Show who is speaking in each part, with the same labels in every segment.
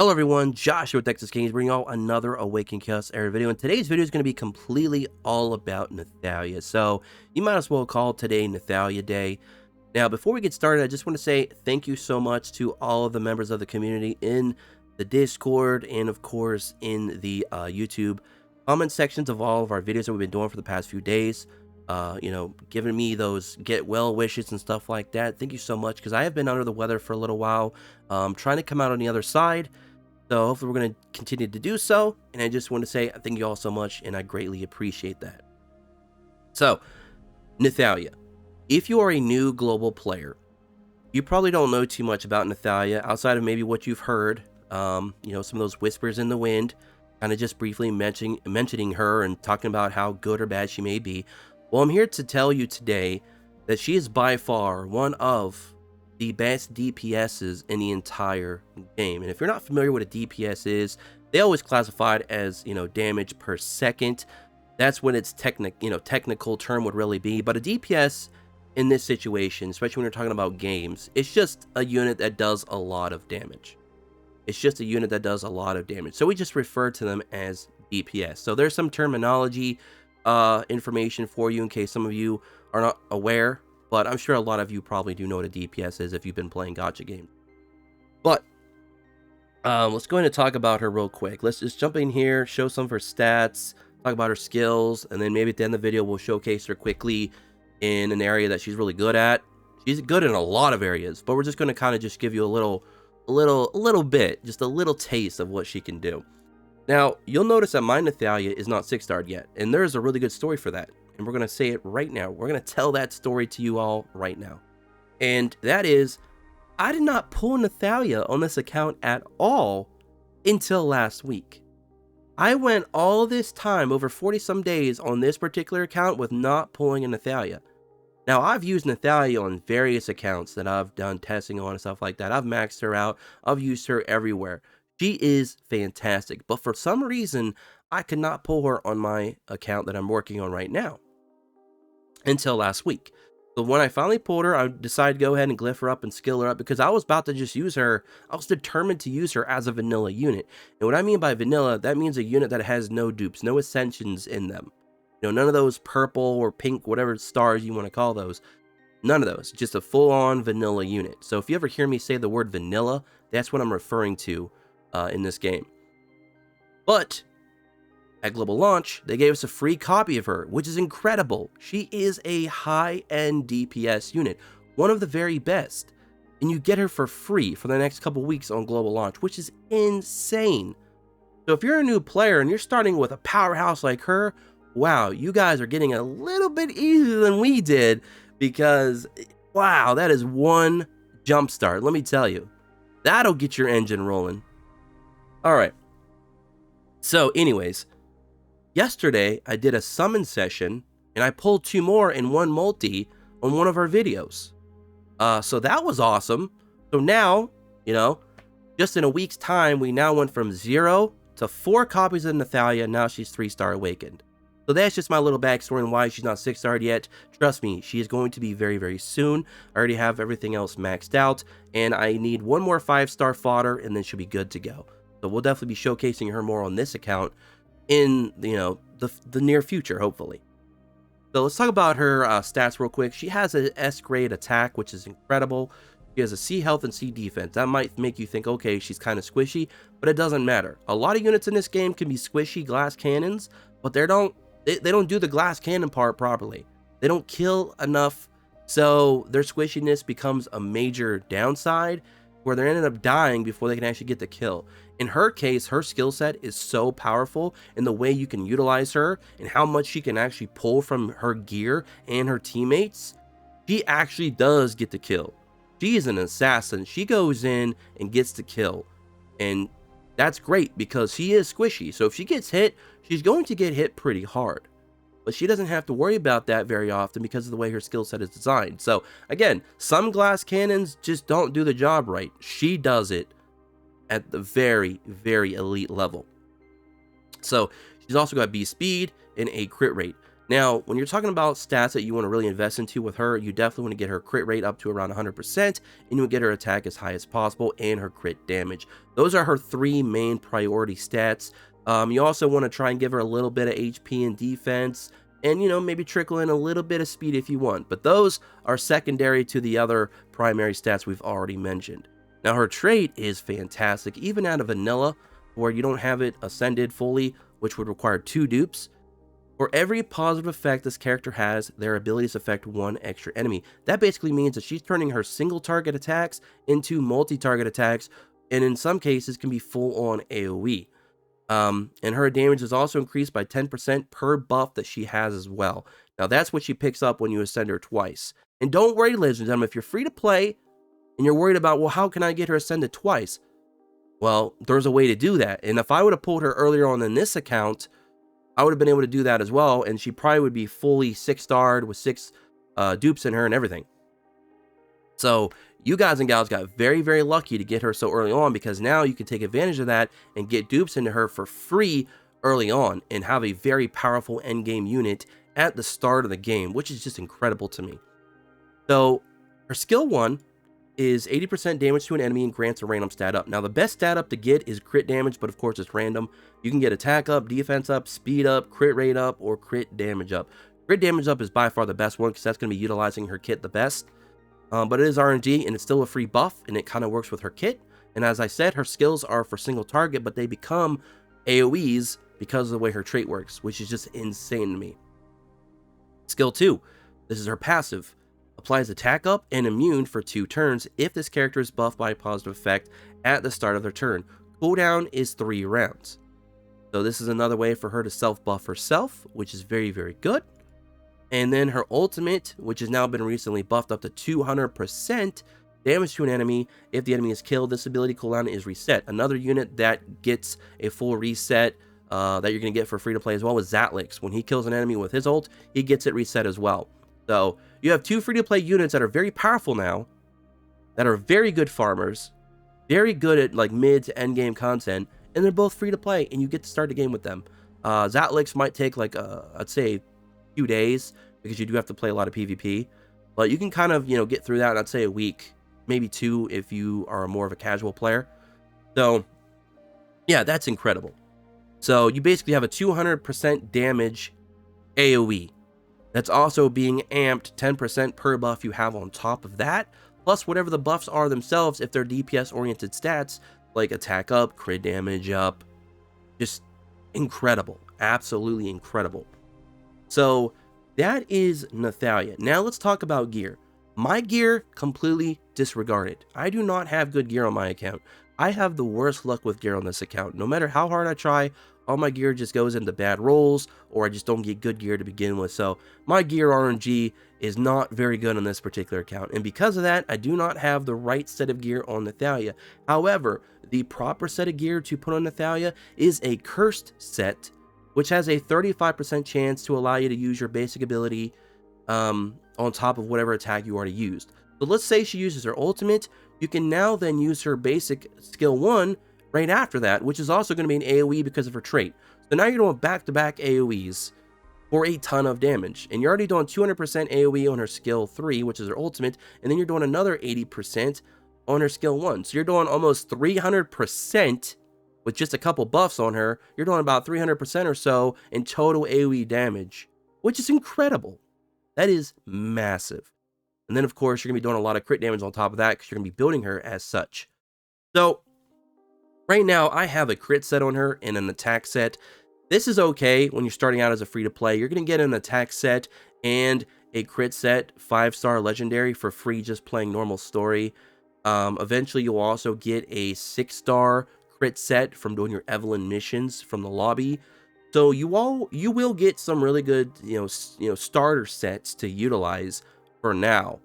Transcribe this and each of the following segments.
Speaker 1: Hello everyone, Josh here with Texas Kings, bringing y'all another Awaken Chaos Era video, and today's video is going to be completely all about Nathalia, so you might as well call today Nathalia Day. Now, before we get started, I just want to say thank you so much to all of the members of the community in the Discord and, of course, in the YouTube comment sections of all of our videos that we've been doing for the past few days. Giving me those get well wishes and stuff like that. Thank you so much, because I have been under the weather for a little while, trying to come out on the other side. So hopefully we're going to continue to do so. And I just want to say thank you all so much, and I greatly appreciate that. So, Nathalia, if you are a new global player, you probably don't know too much about Nathalia outside of maybe what you've heard. Some of those whispers in the wind, kind of just briefly mentioning her and talking about how good or bad she may be. Well, I'm here to tell you today that she is by far one of the best DPSs in the entire game. And if you're not familiar with what a DPS is, they always classify it as, damage per second. That's what its technical term would really be. But a DPS in this situation, especially when you're talking about games, it's just a unit that does a lot of damage. It's just a unit that does a lot of damage. So we just refer to them as DPS. So there's some terminology information for you in case some of you are not aware, but I'm sure a lot of you probably do know what a DPS is if you've been playing gacha games. But let's go ahead and talk about her real quick. Let's just jump in here, show some of her stats, talk about her skills, and then maybe at the end of the video we'll showcase her quickly in an area that she's really good at. She's good in a lot of areas, but we're just going to kind of just give you a little bit, just a little taste of what she can do. Now, you'll notice that my Nathalia is not 6-starred yet, and there is a really good story for that, and we're going to say it right now. We're going to tell that story to you all right now, and that is, I did not pull Nathalia on this account at all until last week. I went all this time, over 40-some days, on this particular account with not pulling a Nathalia. Now, I've used Nathalia on various accounts that I've done testing on and stuff like that. I've maxed her out. I've used her everywhere. She is fantastic, but for some reason, I could not pull her on my account that I'm working on right now until last week. So when I finally pulled her, I decided to go ahead and glyph her up and skill her up, because I was about to just use her. I was determined to use her as a vanilla unit. And what I mean by vanilla, that means a unit that has no dupes, no ascensions in them. None of those purple or pink, whatever stars you want to call those. None of those. Just a full-on vanilla unit. So if you ever hear me say the word vanilla, that's what I'm referring to in this game. But at global launch, they gave us a free copy of her, which is incredible. She is a high-end DPS unit, one of the very best. And you get her for free for the next couple weeks on global launch, which is insane. So if you're a new player and you're starting with a powerhouse like her, wow, you guys are getting a little bit easier than we did, because, wow, that is one jump start. Let me tell you, that'll get your engine rolling. All right. So anyways, yesterday I did a summon session and I pulled 2 more in one multi on one of our videos. So that was awesome. So now, just in a week's time, we now went from 0 to 4 copies of Nathalia. Now she's 3-star awakened. So that's just my little backstory on why she's not 6-starred yet. Trust me, she is going to be very, very soon. I already have everything else maxed out, and I need 1 more 5-star fodder, and then she'll be good to go. So we'll definitely be showcasing her more on this account in, the near future, hopefully. So let's talk about her stats real quick. She has an S-grade attack, which is incredible. She has a C health and C defense. That might make you think, okay, she's kind of squishy, but it doesn't matter. A lot of units in this game can be squishy glass cannons, but they don't do the glass cannon part properly. They don't kill enough, so their squishiness becomes a major downside, where they ended up dying before they can actually get the kill. In her case, her skill set is so powerful in the way you can utilize her and how much she can actually pull from her gear and her teammates. She actually does get the kill. She is an assassin. She goes in and gets the kill. And that's great, because she is squishy. So if she gets hit, she's going to get hit pretty hard. But she doesn't have to worry about that very often because of the way her skill set is designed. So again, some glass cannons just don't do the job right. She does it at the very, very elite level. So she's also got B speed and a crit rate. Now, when you're talking about stats that you want to really invest into with her, you definitely want to get her crit rate up to around 100%, and you would get her attack as high as possible and her crit damage. Those are her 3 main priority stats. You also want to try and give her a little bit of HP and defense, and, you know, maybe trickle in a little bit of speed if you want. But those are secondary to the other primary stats we've already mentioned. Now, her trait is fantastic, even out of vanilla, where you don't have it ascended fully, which would require 2 dupes. For every positive effect this character has, their abilities affect 1 extra enemy. That basically means that she's turning her single target attacks into multi-target attacks, and in some cases can be full-on AoE. And her damage is also increased by 10% per buff that she has as well. Now that's what she picks up when you ascend her twice. And don't worry, ladies and gentlemen, if you're free to play and you're worried about, well, how can I get her ascended twice? Well, there's a way to do that. And if I would have pulled her earlier on in this account, I would have been able to do that as well, and she probably would be fully 6-starred with 6 dupes in her and everything. So you guys and gals got very, very lucky to get her so early on, because now you can take advantage of that and get dupes into her for free early on and have a very powerful endgame unit at the start of the game, which is just incredible to me. So her skill 1 is 80% damage to an enemy and grants a random stat up. Now the best stat up to get is crit damage, but of course it's random. You can get attack up, defense up, speed up, crit rate up, or crit damage up. Crit damage up is by far the best one, because that's going to be utilizing her kit the best. But it is RNG, and it's still a free buff, and it kind of works with her kit. And as I said, her skills are for single target, but they become AoEs because of the way her trait works, which is just insane to me. Skill 2, this is her passive. Applies attack up and immune for 2 turns if this character is buffed by a positive effect at the start of their turn. Cooldown is 3 rounds. So this is another way for her to self-buff herself, which is very, very good. And then her ultimate, which has now been recently buffed up to 200% damage to an enemy. If the enemy is killed, this ability cooldown is reset. Another unit that gets a full reset that you're going to get for free to play as well is Zatlix. When he kills an enemy with his ult, he gets it reset as well. So you have 2 free-to-play units that are very powerful now, that are very good farmers, very good at like mid to end game content, and they're both free to play, and you get to start the game with them. Zatlix might take like I'd say a few days, because you do have to play a lot of PvP, but you can kind of, you know, get through that in, I'd say, a week, maybe 2 if you are more of a casual player. So yeah, that's incredible. So you basically have a 200% damage AoE. That's also being amped 10% per buff you have on top of that, plus whatever the buffs are themselves if they're DPS-oriented stats, like attack up, crit damage up. Just incredible. Absolutely incredible. So that is Nathalia. Now let's talk about gear. My gear, completely disregarded. I do not have good gear on my account. I have the worst luck with gear on this account. No matter how hard I try, all my gear just goes into bad rolls, or I just don't get good gear to begin with. So my gear RNG is not very good on this particular account, and because of that, I do not have the right set of gear on Nathalia. However, the proper set of gear to put on Nathalia is a cursed set, which has a 35% chance to allow you to use your basic ability on top of whatever attack you already used. So let's say she uses her ultimate, you can now then use her basic skill 1 right after that, which is also going to be an AoE because of her trait. So now you're doing back-to-back AoEs for a ton of damage, and you're already doing 200% AoE on her skill 3, which is her ultimate, and then you're doing another 80% on her skill 1. So you're doing almost 300% with just a couple buffs on her. You're doing about 300% or so in total AoE damage, which is incredible. That is massive. And then, of course, you're going to be doing a lot of crit damage on top of that, because you're going to be building her as such. So right now, I have a crit set on her and an attack set. This is okay when you're starting out as a free-to-play. You're going to get an attack set and a crit set 5-star legendary for free just playing normal story. Eventually, you'll also get a 6-star crit set from doing your Evelyn missions from the lobby. So you will get some really good, starter sets to utilize for now.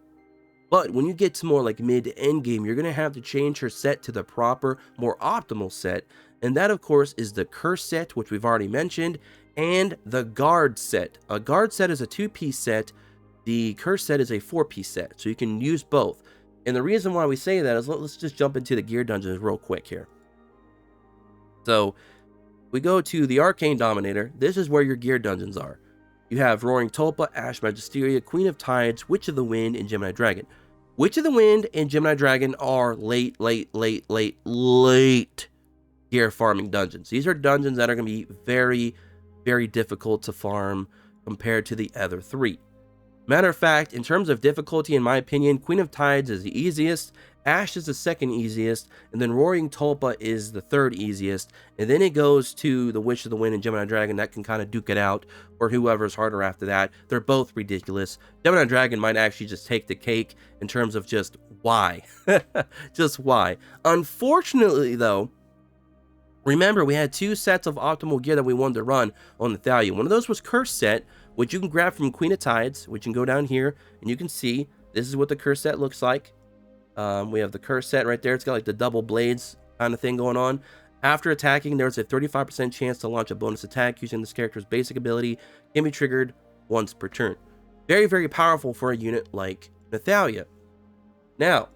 Speaker 1: But when you get to more like mid to end game, you're going to have to change her set to the proper, more optimal set. And that, of course, is the curse set, which we've already mentioned, and the guard set. A guard set is a 2-piece set. The curse set is a 4-piece set. So you can use both. And the reason why we say that is, let's just jump into the gear dungeons real quick here. So we go to the Arcane Dominator. This is where your gear dungeons are. You have Roaring Tulpa, Ash Magisteria, Queen of Tides, Witch of the Wind, and Gemini Dragon. Witch of the Wind and Gemini Dragon are late gear farming dungeons. These are dungeons that are going to be very, very difficult to farm compared to the other three. Matter of fact, in terms of difficulty, in my opinion, Queen of Tides is the easiest, Ash is the second easiest, and then Roaring Tulpa is the third easiest, and then it goes to the Witch of the Wind and Gemini Dragon that can kind of duke it out, or whoever's harder after that. They're both ridiculous. Gemini Dragon might actually just take the cake in terms of just why. Just why. Unfortunately, though, remember, we had 2 sets of optimal gear that we wanted to run on Nathalia. One of those was Curse Set, which you can grab from Queen of Tides, which you can go down here, and you can see, this is what the Curse Set looks like. We have the Curse Set right there. It's got like the double blades kind of thing going on. After attacking, there's a 35% chance to launch a bonus attack using this character's basic ability. Can be triggered once per turn. Very, very powerful for a unit like Nathalia. Now,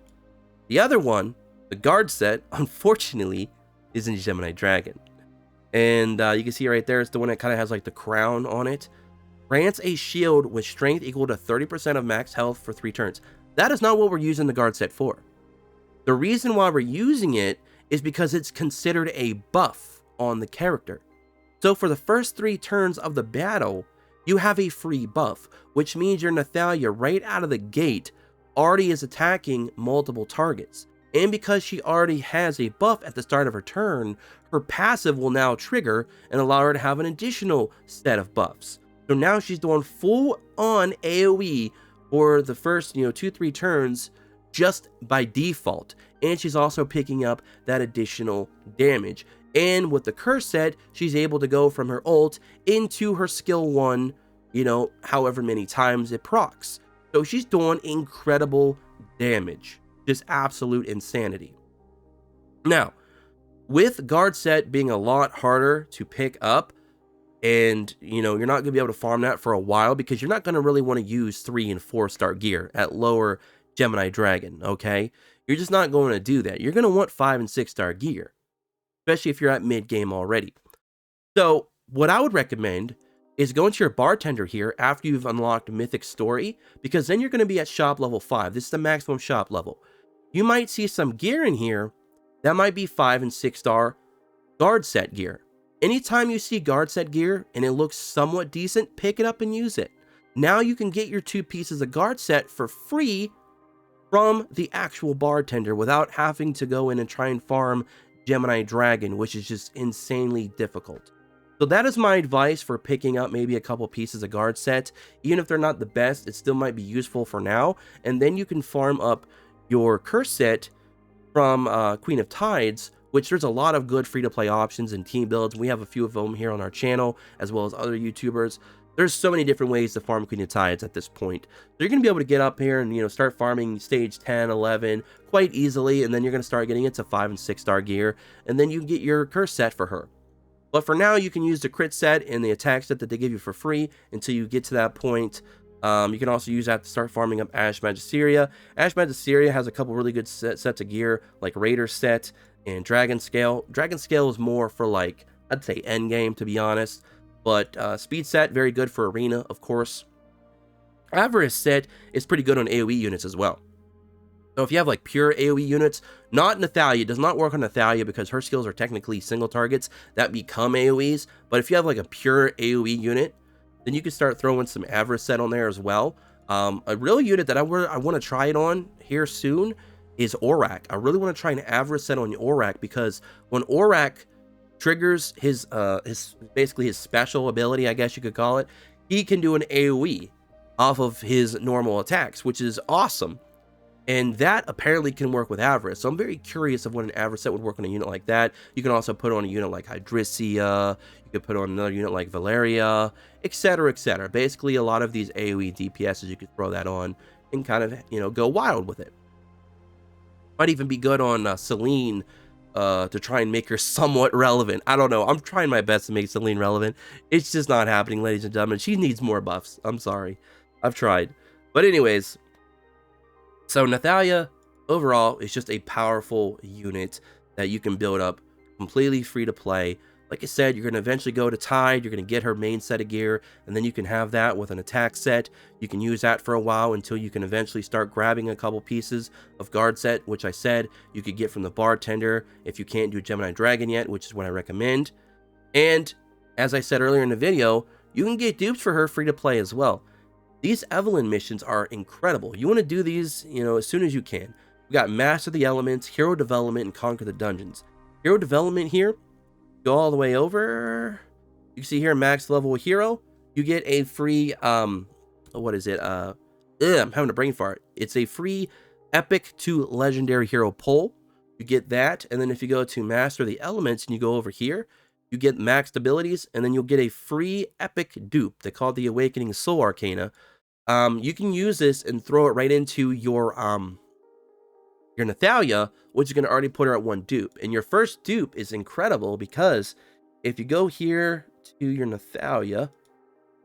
Speaker 1: the other one, the Guard Set, unfortunately, is in Gemini Dragon. And you can see right there, it's the one that kind of has like the crown on it. Grants a shield with strength equal to 30% of max health for 3 turns. That is not what we're using the Guard Set for. The reason why we're using it is because it's considered a buff on the character. So for the first 3 turns of the battle, you have a free buff, which means your Nathalia right out of the gate already is attacking multiple targets. And because she already has a buff at the start of her turn, her passive will now trigger and allow her to have an additional set of buffs. So now she's doing full-on AoE for the first, 2-3 turns just by default. And she's also picking up that additional damage. And with the Curse Set, she's able to go from her ult into her skill 1, however many times it procs. So she's doing incredible damage. Just absolute insanity. Now, with Guard Set being a lot harder to pick up, and you're not going to be able to farm that for a while because you're not going to really want to use 3 and 4-star gear at lower Gemini Dragon, okay? You're just not going to do that. You're going to want 5 and 6-star gear, especially if you're at mid-game already. So what I would recommend is go into your bartender here after you've unlocked Mythic Story, because then you're going to be at shop level 5. This is the maximum shop level. You might see some gear in here that might be 5 and 6-star Guard Set gear. Anytime you see Guard Set gear and it looks somewhat decent, pick it up and use it. Now you can get your 2 pieces of Guard Set for free from the actual bartender without having to go in and try and farm Gemini Dragon, which is just insanely difficult. So that is my advice for picking up maybe a couple pieces of Guard Set. Even if they're not the best, it still might be useful for now. And then you can farm up your Curse Set from Queen of Tides, which there's a lot of good free-to-play options and team builds. We have a few of them here on our channel, as well as other YouTubers. There's so many different ways to farm Queen of Tides at this point. So you're going to be able to get up here and, start farming stage 10, 11 quite easily, and then you're going to start getting into 5 and 6-star gear, and then you can get your Curse Set for her. But for now, you can use the Crit Set and the Attack Set that they give you for free until you get to that point. You can also use that to start farming up Ash Magisteria. Ash Magisteria has a couple really good sets of gear, like Raider Set and Dragon Scale. Dragon Scale is more for, like, I'd say endgame, to be honest. But Speed Set, very good for Arena, of course. Avarice Set is pretty good on AoE units as well. So if you have, like, pure AoE units, not Nathalia, does not work on Nathalia because her skills are technically single targets that become AoEs. But if you have, like, a pure AoE unit, then you can start throwing some Avarice Set on there as well. A real unit that I want to try it on here soon is Aurak. I really want to try an Avarice Set on Aurak, because when Aurak triggers his basically his special ability, I guess you could call it, he can do an AoE off of his normal attacks, which is awesome. And that apparently can work with Avarice. So I'm very curious of what an Avarice Set would work on a unit like that. You can also put on a unit like Hydrissia. You could put on another unit like Valeria, etc., etc. Basically, a lot of these AoE DPSs, you could throw that on and kind of, go wild with it. Might even be good on Celine to try and make her somewhat relevant. I don't know. I'm trying my best to make Celine relevant. It's just not happening, ladies and gentlemen. She needs more buffs. I'm sorry. I've tried. But anyways, so Nathalia, overall, is just a powerful unit that you can build up completely free to play. Like I said, you're going to eventually go to Tide, you're going to get her main set of gear, and then you can have that with an attack set. You can use that for a while until you can eventually start grabbing a couple pieces of guard set, which I said you could get from the bartender if you can't do Gemini Dragon yet, which is what I recommend. And as I said earlier in the video, you can get dupes for her free to play as well. These Evelyn missions are incredible. You want to do these, as soon as you can. We got Master the Elements, Hero Development, and Conquer the Dungeons. Hero Development here, go all the way over. You can see here, max level hero. You get a free, what is it? I'm having a brain fart. It's a free epic to legendary hero pull. You get that. And then if you go to Master the Elements and you go over here, you get maxed abilities, and then you'll get a free epic dupe. They call it the Awakening Soul Arcana. You can use this and throw it right into your Nathalia, which is going to already put her at 1 dupe. And your first dupe is incredible because if you go here to your Nathalia,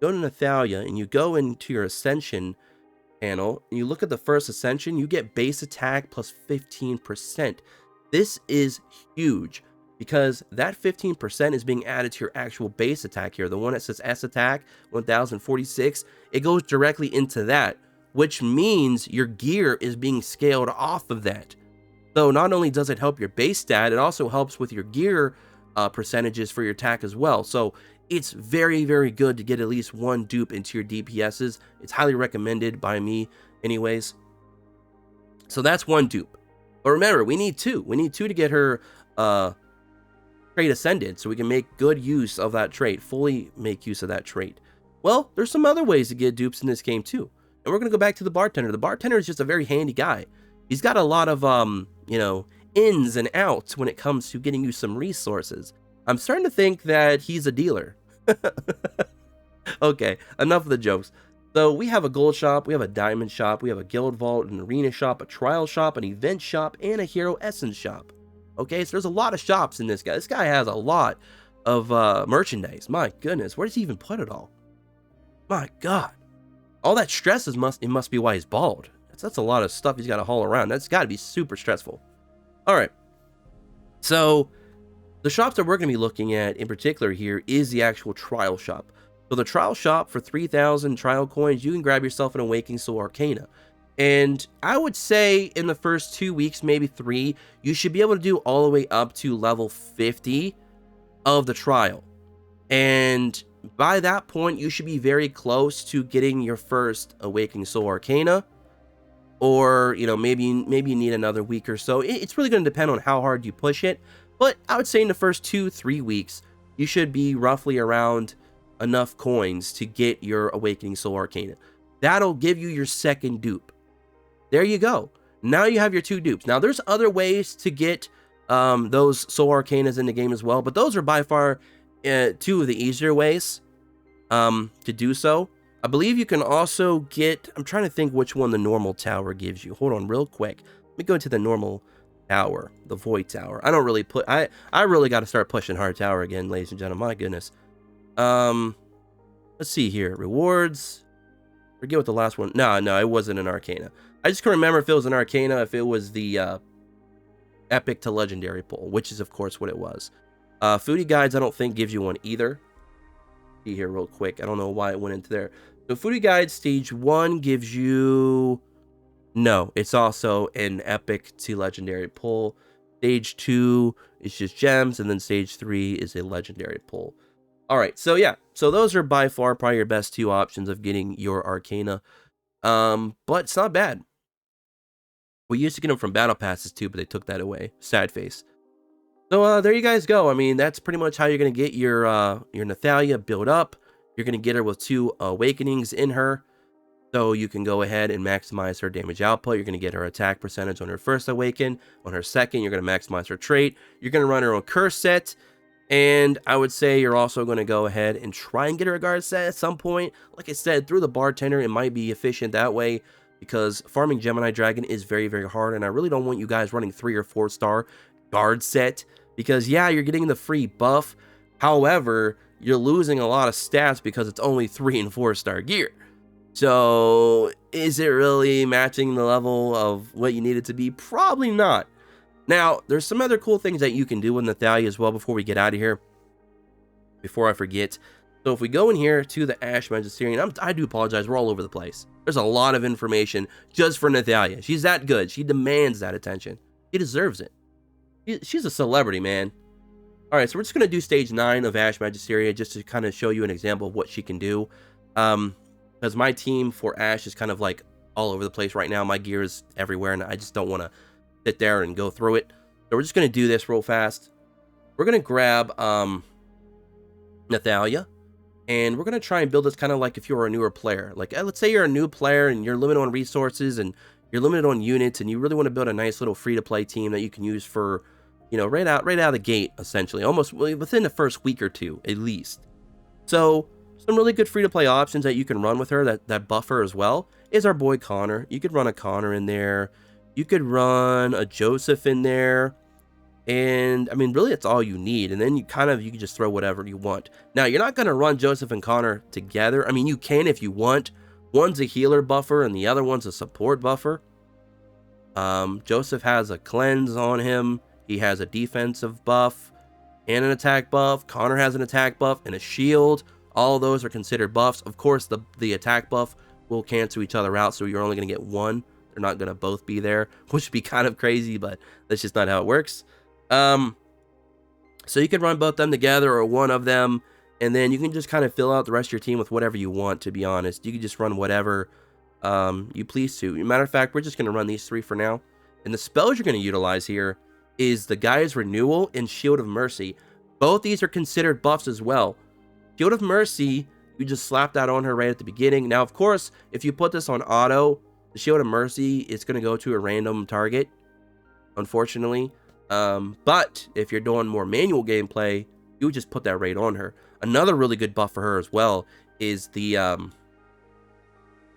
Speaker 1: and you go into your Ascension panel, and you look at the first Ascension, you get base attack plus 15%. This is huge because that 15% is being added to your actual base attack here. The one that says S attack, 1046, it goes directly into that, which means your gear is being scaled off of that. So not only does it help your base stat, it also helps with your gear percentages for your attack as well. So it's very, very good to get at least 1 dupe into your DPSs. It's highly recommended by me anyways. So that's 1 dupe. But remember, we need 2. We need 2 to get her trait ascended, so we can make good use of that trait, fully make use of that trait. Well, there's some other ways to get dupes in this game too. And we're going to go back to the bartender. The bartender is just a very handy guy. He's got a lot of, ins and outs when it comes to getting you some resources. I'm starting to think that he's a dealer. Okay, enough of the jokes. So we have a gold shop, we have a diamond shop, we have a guild vault, an arena shop, a trial shop, an event shop, and a hero essence shop. Okay, so there's a lot of shops in this guy. This guy has a lot of merchandise. My goodness, where does he even put it all? My God. All that stress must be why he's bald. That's a lot of stuff he's got to haul around. That's got to be super stressful. All right. So the shops that we're going to be looking at in particular here is the actual trial shop. So the trial shop, for 3,000 trial coins, you can grab yourself an Awakening Soul Arcana. And I would say in the first 2 weeks, maybe 3, you should be able to do all the way up to level 50 of the trial. And by that point, you should be very close to getting your first Awakening Soul Arcana. Or, maybe you need another week or so. It's really going to depend on how hard you push it. But I would say in the first 2-3 weeks, you should be roughly around enough coins to get your Awakening Soul Arcana. That'll give you your second dupe. There you go. Now you have your 2 dupes. Now there's other ways to get those Soul Arcanas in the game as well, but those are by far 2 of the easier ways to do so. I believe you can also get, I'm trying to think which one the normal tower gives you. Hold on real quick. Let me go to the normal tower, the void tower. I don't really put, I really got to start pushing hard tower again, ladies and gentlemen. My goodness. Let's see here. Rewards. Forget what the last one. No, it wasn't an Arcana. I just couldn't remember if it was an Arcana, if it was the epic to legendary pull, which is of course what it was. Foodie Guides, I don't think gives you one either. See here real quick. I don't know why it went into there. So Foodie Guide stage 1 gives you, no, it's also an epic to legendary pull. Stage 2 is just gems, and then stage 3 is a legendary pull. All right, so yeah, so those are by far probably your best 2 options of getting your Arcana. But it's not bad. We used to get them from battle passes too, but they took that away. Sad face. So there you guys go. I mean, that's pretty much how you're gonna get your Nathalia built up. You're gonna get her with 2 awakenings in her, so you can go ahead and maximize her damage output. You're gonna get her attack percentage on her first awaken. On her second, you're gonna maximize her trait. You're gonna run her own curse set. And I would say you're also going to go ahead and try and get her a guard set at some point. Like I said, through the bartender, it might be efficient that way, because farming Gemini Dragon is very, very hard. And I really don't want you guys running 3 or 4 star guard set, because yeah, you're getting the free buff. However, you're losing a lot of stats because it's only 3 and 4 star gear. So is it really matching the level of what you need it to be? Probably not. Now, there's some other cool things that you can do with Nathalia as well before we get out of here. before I forget. So if we go in here to the Ash Magisterium, I do apologize, we're all over the place. There's a lot of information just for Nathalia. She's that good. She demands that attention. She deserves it. She's a celebrity, man. All right, so we're just going to do stage 9 of Ash Magisteria just to kind of show you an example of what she can do. Because my team for Ash is kind of like all over the place right now. My gear is everywhere, and I just don't want to sit there and go through it. So we're just going to do this real fast. We're going to grab Nathalia, and we're going to try and build this kind of like if you're a newer player. Like, let's say you're a new player, and you're limited on resources, and you're limited on units, and you really want to build a nice little free-to-play team that you can use for, you know, right out of the gate, essentially, almost within the first week or two, at least. So some really good free-to-play options that you can run with her that buff her as well is our boy Connor. You could run a Connor in there. You could run a Joseph in there. And, I mean, really, it's all you need. And then you can just throw whatever you want. Now, you're not going to run Joseph and Connor together. I mean, you can if you want. One's a healer buffer, and the other one's a support buffer. Joseph has a cleanse on him. He has a defensive buff and an attack buff. Connor has an attack buff and a shield. All of those are considered buffs. Of course, the attack buff will cancel each other out, so you're only going to get one. They're not going to both be there, which would be kind of crazy, but that's just not how it works. So you can run both them together or one of them, and then you can just kind of fill out the rest of your team with whatever you want, to be honest. You can just run whatever you please to. Matter of fact, we're just going to run these 3 for now. And the spells you're going to utilize here is the Guy's Renewal and Shield of Mercy. Both these are considered buffs as well. Shield of Mercy, you just slap that on her right at the beginning. Now, of course, if you put this on auto, the Shield of Mercy is going to go to a random target, unfortunately. But if you're doing more manual gameplay, you would just put that right on her. Another really good buff for her as well is the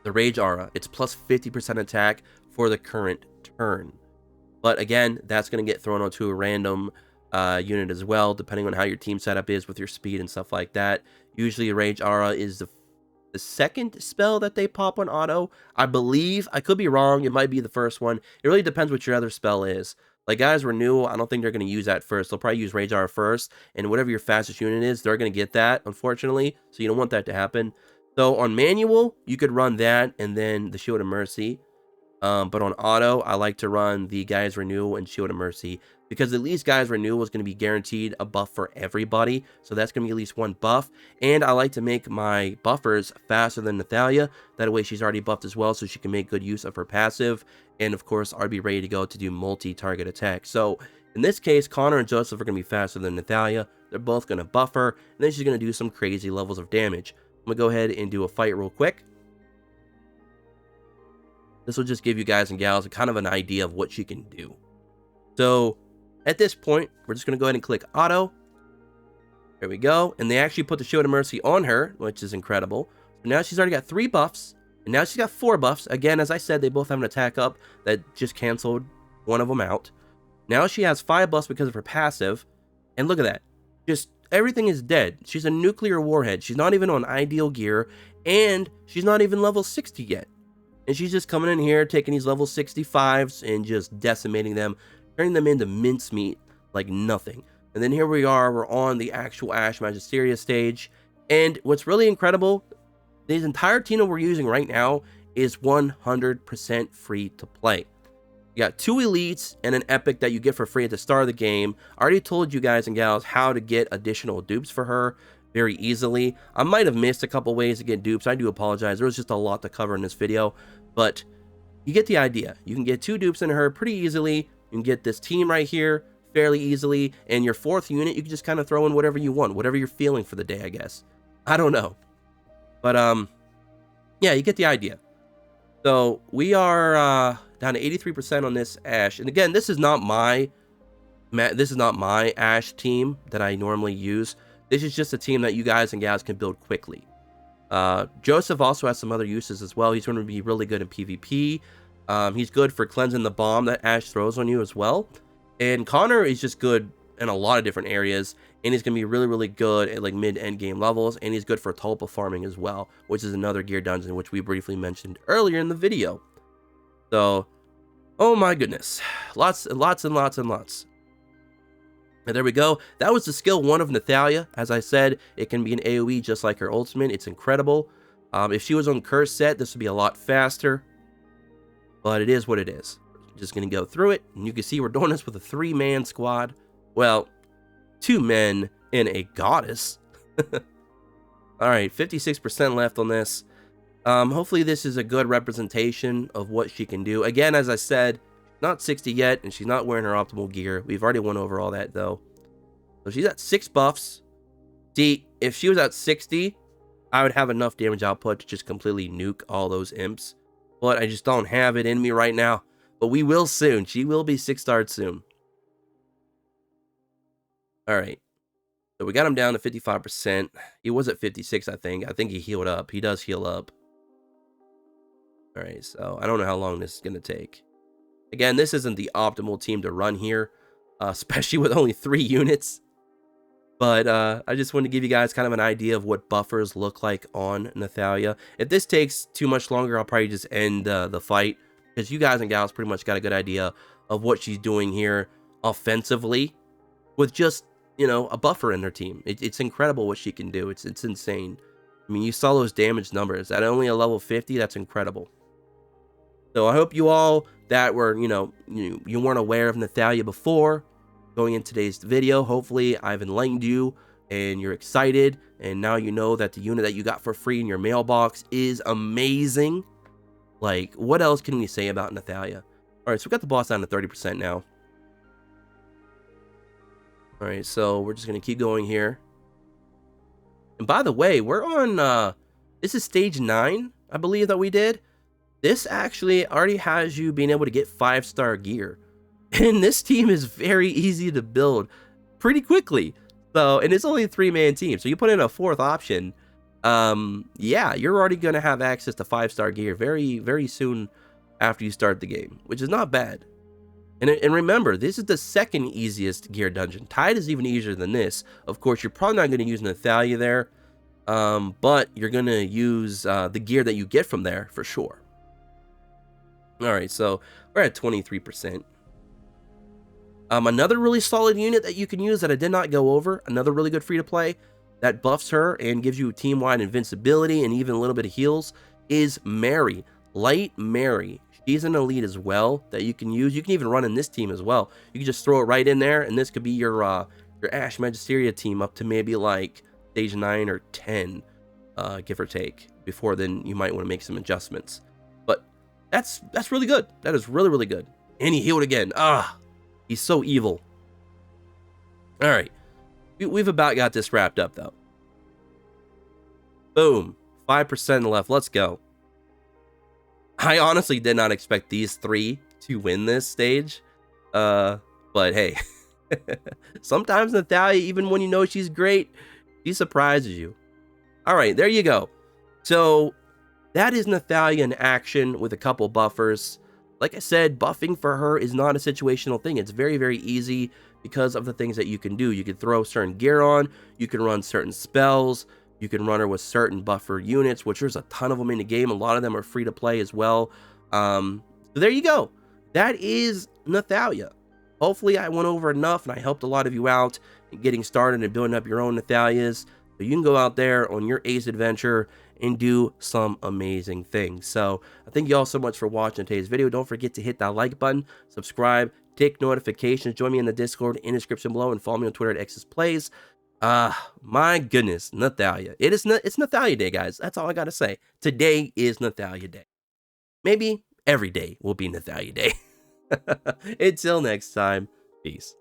Speaker 1: Rage Aura. It's plus 50% attack for the current turn. But again, that's going to get thrown onto a random unit as well, depending on how your team setup is with your speed and stuff like that. Usually, Rage Aura is the second spell that they pop on auto. I believe, I could be wrong, it might be the first one. It really depends what your other spell is. Like, Guy's Renewal, I don't think they're going to use that first. They'll probably use Rage Aura first, and whatever your fastest unit is, they're going to get that, unfortunately. So you don't want that to happen. So on manual, you could run that and then the Shield of Mercy. But on auto, I like to run the Guy's Renewal and Shield of Mercy, because at least Guy's Renewal is going to be guaranteed a buff for everybody. So that's going to be at least one buff. And I like to make my buffers faster than Nathalia. That way she's already buffed as well, so she can make good use of her passive. And of course, I'd be ready to go to do multi-target attacks. So in this case, Connor and Joseph are going to be faster than Nathalia. They're both going to buff her, and then she's going to do some crazy levels of damage. I'm going to go ahead and do a fight real quick. This will just give you guys and gals kind of an idea of what she can do. So at this point, we're just going to go ahead and click auto. There we go. And they actually put the Shield of Mercy on her, which is incredible. So now she's already got 3 buffs. And now she's got 4 buffs. Again, as I said, they both have an attack up that just canceled one of them out. Now she has 5 buffs because of her passive. And look at that. Just everything is dead. She's a nuclear warhead. She's not even on ideal gear. And she's not even level 60 yet. And she's just coming in here, taking these level 65s and just decimating them, turning them into mincemeat like nothing. And then here we are, we're on the actual Ash Magisteria stage. And what's really incredible, this entire team that we're using right now is 100% free to play. You got 2 elites and an epic that you get for free at the start of the game. I already told you guys and gals how to get additional dupes for her very easily. I might have missed a couple ways to get dupes. I do apologize. There was just a lot to cover in this video, but you get the idea. You can get 2 dupes in her pretty easily. You can get this team right here fairly easily, and your 4th unit, you can just kind of throw in whatever you want, whatever you're feeling for the day, I guess. I don't know. But, yeah, you get the idea. So, we are down to 83% on this Ash. And again, this is not my Ash team that I normally use. This is just a team that you guys and gals can build quickly. Joseph also has some other uses as well. He's going to be really good in PvP. He's good for cleansing the bomb that Ash throws on you as well. And Connor is just good in a lot of different areas. And he's going to be really, really good at like mid-end game levels. And he's good for tulpa farming as well, which is another gear dungeon, which we briefly mentioned earlier in the video. So, oh my goodness. Lots and lots and lots and lots. And there we go. That was the skill 1 of Nathalia. As I said, it can be an AoE just like her ultimate. It's incredible. If she was on Curse set, this would be a lot faster. But it is what it is. Just going to go through it. And you can see we're doing this with a 3-man squad. Well, 2 men and a goddess. Alright, 56% left on this. Hopefully this is a good representation of what she can do. Again, as I said, not 60 yet, and she's not wearing her optimal gear. We've already went over all that, though. So she's at 6 buffs. See, if she was at 60, I would have enough damage output to just completely nuke all those imps. But I just don't have it in me right now. But we will soon. She will be 6-starred soon. Alright. So we got him down to 55%. He was at 56, I think. I think he healed up. He does heal up. Alright, so I don't know how long this is going to take. Again, this isn't the optimal team to run here, especially with only 3 units. But I just wanted to give you guys kind of an idea of what buffers look like on Nathalia. If this takes too much longer, I'll probably just end the fight, because you guys and gals pretty much got a good idea of what she's doing here offensively with just, you know, a buffer in their team. It's incredible what she can do. It's insane. I mean, you saw those damage numbers. At only a level 50, that's incredible. So I hope you all that were, you weren't aware of Nathalia before going in today's video. Hopefully I've enlightened you and you're excited. And now you know that the unit that you got for free in your mailbox is amazing. Like, what else can we say about Nathalia? All right, so we got the boss down to 30% now. All right, so we're just going to keep going here. And by the way, we're on, this is stage 9, I believe that we did. This actually already has you being able to get 5-star gear. And this team is very easy to build pretty quickly. So, and it's only a 3-man team. So you put in a 4th option. Yeah, you're already going to have access to 5-star gear very, very soon after you start the game, which is not bad. And remember, this is the 2nd easiest gear dungeon. Tide is even easier than this. Of course, you're probably not going to use Nathalia there. But you're going to use the gear that you get from there for sure. Alright, so we're at 23%. Another really solid unit that you can use that I did not go over, another really good free-to-play that buffs her and gives you team-wide invincibility and even a little bit of heals, is Mary. Light Mary. She's an elite as well that you can use. You can even run in this team as well. You can just throw it right in there, and this could be your Ash Magisteria team up to maybe like stage 9 or 10, give or take. Before then, you might want to make some adjustments. That's really good. That is really, really good. And he healed again. He's so evil. All right. We've about got this wrapped up, though. Boom. 5% left. Let's go. I honestly did not expect these 3 to win this stage. But hey. Sometimes Nathalia, even when you know she's great, she surprises you. All right. There you go. So that is Nathalia in action with a couple buffers. Like I said, buffing for her is not a situational thing. It's very, very easy because of the things that you can do. You can throw certain gear on. You can run certain spells. You can run her with certain buffer units, which there's a ton of them in the game. A lot of them are free to play as well. So there you go. That is Nathalia. Hopefully I went over enough and I helped a lot of you out in getting started and building up your own Nathalias. So you can go out there on your ace adventure and do some amazing things. So I thank you all so much for watching today's video. Don't forget to hit that like button, subscribe, tick notifications, join me in the Discord in the description below, and follow me on Twitter at XSPlays. My goodness, Nathalia. It's Nathalia Day, guys. That's all I gotta say. Today is Nathalia Day. Maybe every day will be Nathalia Day. Until next time, peace.